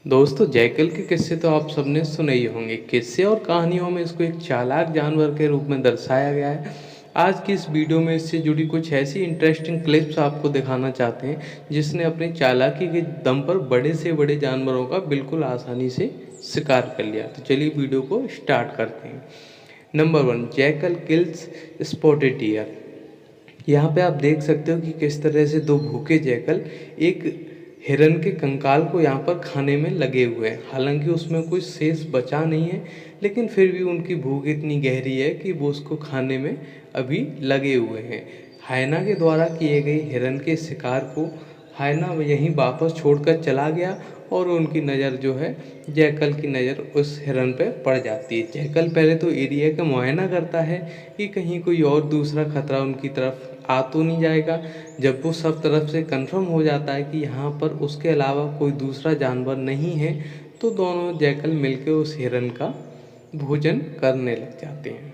दोस्तों जैकल के किस्से तो आप सबने सुने ही होंगे। किस्से और कहानियों में इसको एक चालाक जानवर के रूप में दर्शाया गया है। आज की इस वीडियो में इससे जुड़ी कुछ ऐसी इंटरेस्टिंग क्लिप्स आपको दिखाना चाहते हैं जिसने अपनी चालाकी के दम पर बड़े से बड़े जानवरों का बिल्कुल आसानी से शिकार कर लिया। तो चलिए वीडियो को स्टार्ट करते हैं। Number 1, jackal kills spotted deer. यहाँ पे आप देख सकते हो कि किस तरह से दो भूखे जैकल एक हिरन के कंकाल को यहाँ पर खाने में लगे हुए हैं। हालांकि उसमें कुछ शेष बचा नहीं है, लेकिन फिर भी उनकी भूख इतनी गहरी है कि वो उसको खाने में अभी लगे हुए हैं। हायना के द्वारा किए गए हिरन के शिकार को हायना यहीं वापस छोड़कर चला गया और उनकी नज़र जो है जैकल की नज़र उस हिरन पे पड़ जाती है। जैकल पहले तो एरिया का मुआयना करता है कि कहीं कोई और दूसरा खतरा उनकी तरफ आ तो नहीं जाएगा। जब वो सब तरफ से कंफर्म हो जाता है कि यहाँ पर उसके अलावा कोई दूसरा जानवर नहीं है, तो दोनों जैकल मिलकर उस हिरन का भोजन करने लग जाते हैं।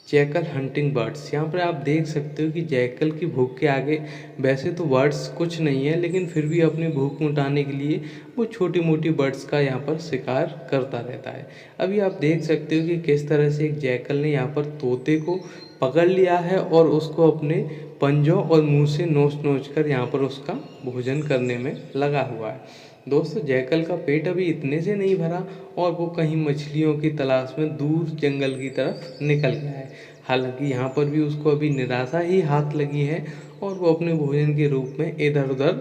Jackal hunting birds. यहाँ पर आप देख सकते हो कि जैकल की भूख के आगे वैसे तो बर्ड्स कुछ नहीं है, लेकिन फिर भी अपनी भूख मिटाने के लिए वो छोटी मोटी बर्ड्स का यहाँ पर शिकार करता रहता है। अभी आप देख सकते हो कि किस तरह से एक जैकल ने यहाँ पर तोते को पकड़ लिया है और उसको अपने पंजों और मुंह से नोच नोच कर यहाँ पर उसका भोजन करने में लगा हुआ है। दोस्तों जैकल का पेट अभी इतने से नहीं भरा और वो कहीं मछलियों की तलाश में दूर जंगल की तरफ निकल गया है। हालांकि यहाँ पर भी उसको अभी निराशा ही हाथ लगी है और वो अपने भोजन के रूप में इधर उधर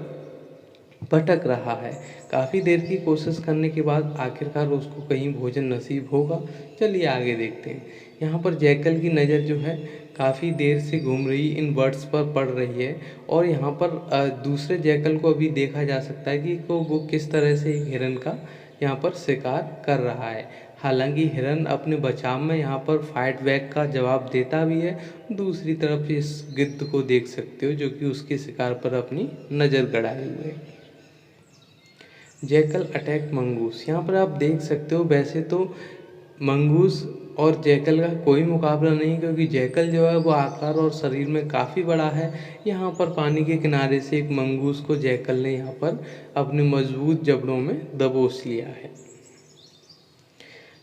भटक रहा है। काफ़ी देर की कोशिश करने के बाद आखिरकार उसको कहीं भोजन नसीब होगा। चलिए आगे देखते हैं। यहाँ पर जैकल की नज़र जो है काफ़ी देर से घूम रही इन बर्ड्स पर पड़ रही है और यहाँ पर दूसरे जैकल को अभी देखा जा सकता है कि वो किस तरह से एक हिरन का यहाँ पर शिकार कर रहा है। हालांकि हिरन अपने बचाव में यहाँ पर फाइट बैक का जवाब देता भी है। दूसरी तरफ इस गिद्ध को देख सकते हो जो कि उसके शिकार पर अपनी नज़र गड़ाए हुए है। Jackal attack mongoose. यहाँ पर आप देख सकते हो वैसे तो मंगूस और जैकल का कोई मुकाबला नहीं, क्योंकि जैकल जो है वो आकार और शरीर में काफ़ी बड़ा है। यहाँ पर पानी के किनारे से एक मंगूस को जैकल ने यहाँ पर अपने मजबूत जबड़ों में दबोच लिया है।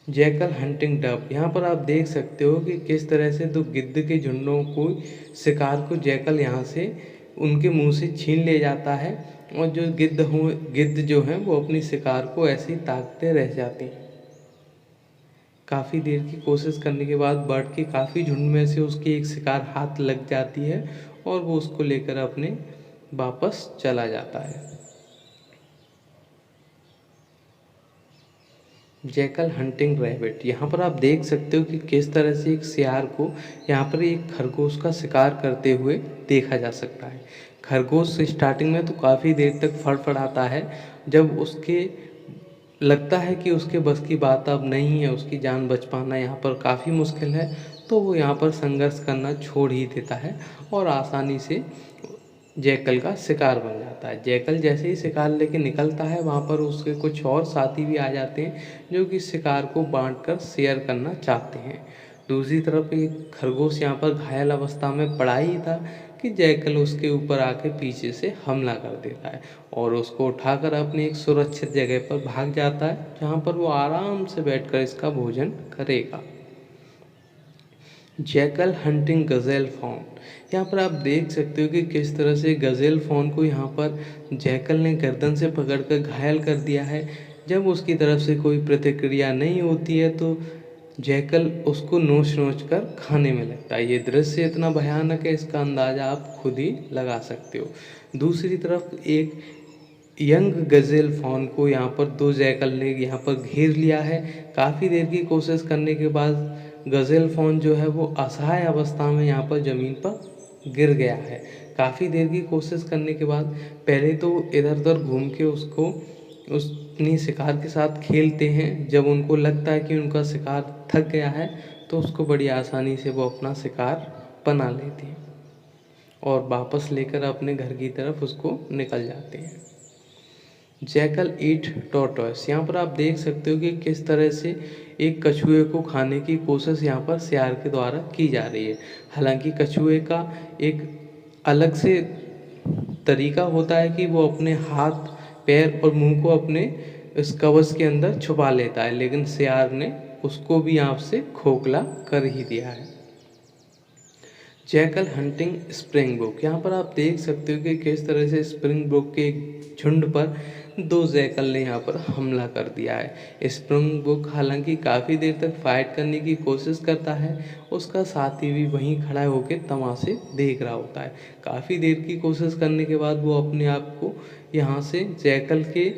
Jackal hunting dub. यहाँ पर आप देख सकते हो कि किस तरह से दो गिद्ध के झुंडों को शिकार को जैकल यहाँ से उनके मुंह से छीन ले जाता है और जो गिद्ध जो हैं वो अपनी शिकार को ऐसे ही ताकते रह जाते हैं। काफ़ी देर की कोशिश करने के बाद बर्ड के काफ़ी झुंड में से उसकी एक शिकार हाथ लग जाती है और वो उसको लेकर अपने वापस चला जाता है। Jackal hunting rabbit. यहाँ पर आप देख सकते हो कि किस तरह से एक सियार को यहाँ पर एक खरगोश का शिकार करते हुए देखा जा सकता है। खरगोश स्टार्टिंग में तो काफ़ी देर तक फड़फड़ाता है। जब उसके लगता है कि उसके बस की बात अब नहीं है, उसकी जान बच पाना यहाँ पर काफ़ी मुश्किल है, तो वो यहाँ पर संघर्ष करना छोड़ ही देता है और आसानी से जैकल का शिकार बन जाता है। जैकल जैसे ही शिकार लेके निकलता है वहाँ पर उसके कुछ और साथी भी आ जाते हैं जो कि शिकार को बांटकर शेयर करना चाहते हैं। दूसरी तरफ एक खरगोश यहाँ पर घायल अवस्था में पड़ा ही था कि जैकल उसके ऊपर आके पीछे से हमला कर देता है और उसको उठाकर अपनी एक सुरक्षित जगह पर भाग जाता है जहाँ पर वो आराम से बैठकर इसका भोजन करेगा। Jackal hunting gazelle fawn. यहाँ पर आप देख सकते हो कि किस तरह से गज़ेल फॉन को यहाँ पर जैकल ने गर्दन से पकड़कर घायल कर दिया है। जब उसकी तरफ से कोई प्रतिक्रिया नहीं होती है तो जैकल उसको नोच नोच कर खाने में लगता है। ये दृश्य इतना भयानक है, इसका अंदाज़ा आप खुद ही लगा सकते हो। दूसरी तरफ एक यंग गज़ेल फॉन को यहाँ पर दो जैकल ने यहाँ पर घेर लिया है। काफ़ी देर की कोशिश करने के बाद गज़ेल फॉन जो है वो असहाय अवस्था में यहाँ पर ज़मीन पर गिर गया है। काफ़ी देर की कोशिश करने के बाद पहले तो इधर उधर घूम के उसको अपनी शिकार के साथ खेलते हैं। जब उनको लगता है कि उनका शिकार थक गया है तो उसको बड़ी आसानी से वो अपना शिकार बना लेते हैं और वापस लेकर अपने घर की तरफ उसको निकल जाते हैं। जैकल ईट टॉर्टॉइस। यहाँ पर आप देख सकते हो कि किस तरह से एक कछुए को खाने की कोशिश यहाँ पर सियार के द्वारा की जा रही है। हालांकि कछुए का एक अलग से तरीका होता है कि वो अपने हाथ पैर और मुंह को अपने इस कवच के अंदर छुपा लेता है, लेकिन सियार ने उसको भी यहाँ से खोखला कर ही दिया है। जैकल हंटिंग स्प्रिंगबोक, यहाँ पर आप देख सकते हो कि किस तरह से स्प्रिंगबोक के एक झुंड पर दो जैकल ने यहाँ पर हमला कर दिया है। स्प्रिंगबोक हालांकि काफ़ी देर तक फाइट करने की कोशिश करता है, उसका साथी भी वहीं खड़ा होकर तमाशे देख रहा होता है। काफ़ी देर की कोशिश करने के बाद वो अपने आप को यहाँ से जैकल के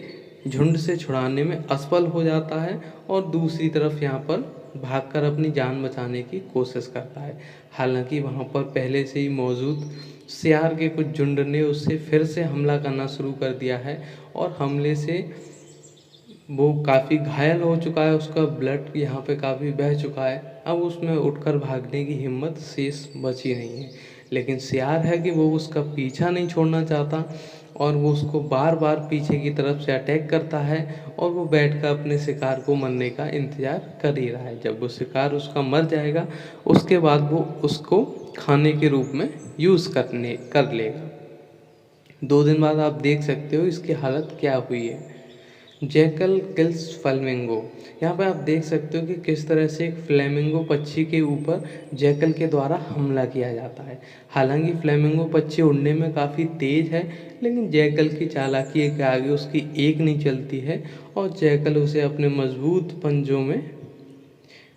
झुंड से छुड़ाने में असफल हो जाता है और दूसरी तरफ यहाँ पर भागकर अपनी जान बचाने की कोशिश करता है। हालांकि वहाँ पर पहले से ही मौजूद सियार के कुछ झुंड ने उससे फिर से हमला करना शुरू कर दिया है और हमले से वो काफ़ी घायल हो चुका है, उसका ब्लड यहाँ पे काफ़ी बह चुका है। अब उसमें उठकर भागने की हिम्मत शेष बची नहीं है, लेकिन सियार है कि वो उसका पीछा नहीं छोड़ना चाहता और वो उसको बार बार पीछे की तरफ से अटैक करता है और वो बैठकर अपने शिकार को मरने का इंतज़ार कर ही रहा है। जब वो शिकार उसका मर जाएगा उसके बाद वो उसको खाने के रूप में यूज़ कर लेगा। 2 दिन बाद आप देख सकते हो इसकी हालत क्या हुई है। जैकल किल्स फ्लेमिंगो, यहाँ पे आप देख सकते हो कि किस तरह से एक फ्लेमिंगो पक्षी के ऊपर जैकल के द्वारा हमला किया जाता है। हालांकि फ्लेमिंगो पक्षी उड़ने में काफ़ी तेज़ है, लेकिन जैकल की चालाकी के आगे उसकी एक नहीं चलती है और जैकल उसे अपने मजबूत पंजों में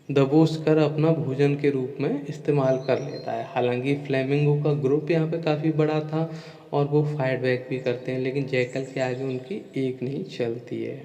दबोच कर अपना भोजन के रूप में इस्तेमाल कर लेता है। हालांकि फ्लेमिंगो का ग्रुप यहाँ पे काफ़ी बड़ा था और वो फाइट बैक भी करते हैं, लेकिन जैकल के आगे उनकी एक नहीं चलती है।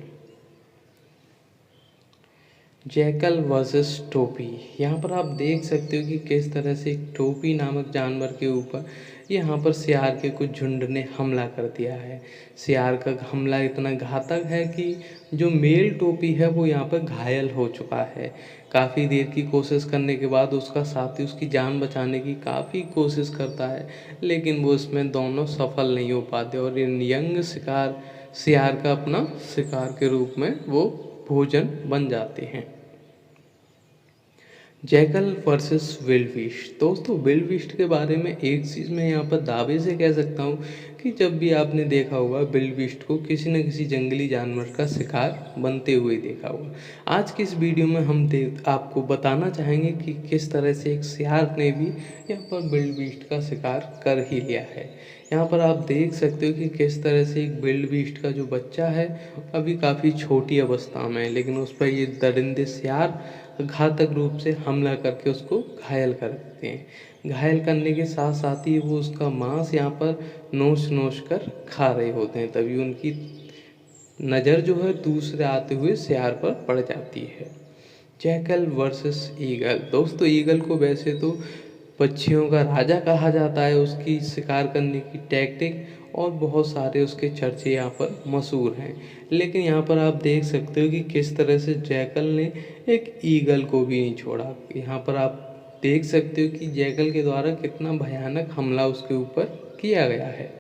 जैकल वर्सेस टोपी, यहाँ पर आप देख सकते हो कि किस तरह से एक टोपी नामक जानवर के ऊपर यहाँ पर सियार के कुछ झुंड ने हमला कर दिया है। सियार का हमला इतना घातक है कि जो मेल टोपी है वो यहाँ पर घायल हो चुका है। काफ़ी देर की कोशिश करने के बाद उसका साथी उसकी जान बचाने की काफ़ी कोशिश करता है, लेकिन वो इसमें दोनों सफल नहीं हो पाते और इन यंग सियार का अपना शिकार के रूप में वो भोजन बन जाते हैं। जैकल वर्सेस विल्डबीस्ट, दोस्तों विल्डबीस्ट के बारे में एक चीज़ मैं यहाँ पर दावे से कह सकता हूँ कि जब भी आपने देखा होगा विल्डबीस्ट को किसी न किसी जंगली जानवर का शिकार बनते हुए देखा होगा। आज की इस वीडियो में हम आपको बताना चाहेंगे कि किस तरह से एक सियार ने भी यहाँ पर विल्डबीस्ट का शिकार कर ही लिया है। यहाँ पर आप देख सकते हो कि किस तरह से एक विल्डबीस्ट का जो बच्चा है अभी काफ़ी छोटी अवस्था में है, लेकिन उस पर ये दरिंदे सियार घातक रूप से हमला करके उसको घायल कर देते हैं। घायल करने के साथ साथ ही वो उसका मांस यहाँ पर नोच नोच कर खा रहे होते हैं, तभी उनकी नज़र जो है दूसरे आते हुए सियार पर पड़ जाती है। जैकल वर्सेस ईगल, दोस्तों ईगल को वैसे तो पक्षियों का राजा कहा जाता है, उसकी शिकार करने की टैक्टिक और बहुत सारे उसके चर्चे यहाँ पर मशहूर हैं, लेकिन यहाँ पर आप देख सकते हो कि किस तरह से जैकल ने एक ईगल को भी नहीं छोड़ा। यहाँ पर आप देख सकते हो कि जैकल के द्वारा कितना भयानक हमला उसके ऊपर किया गया है।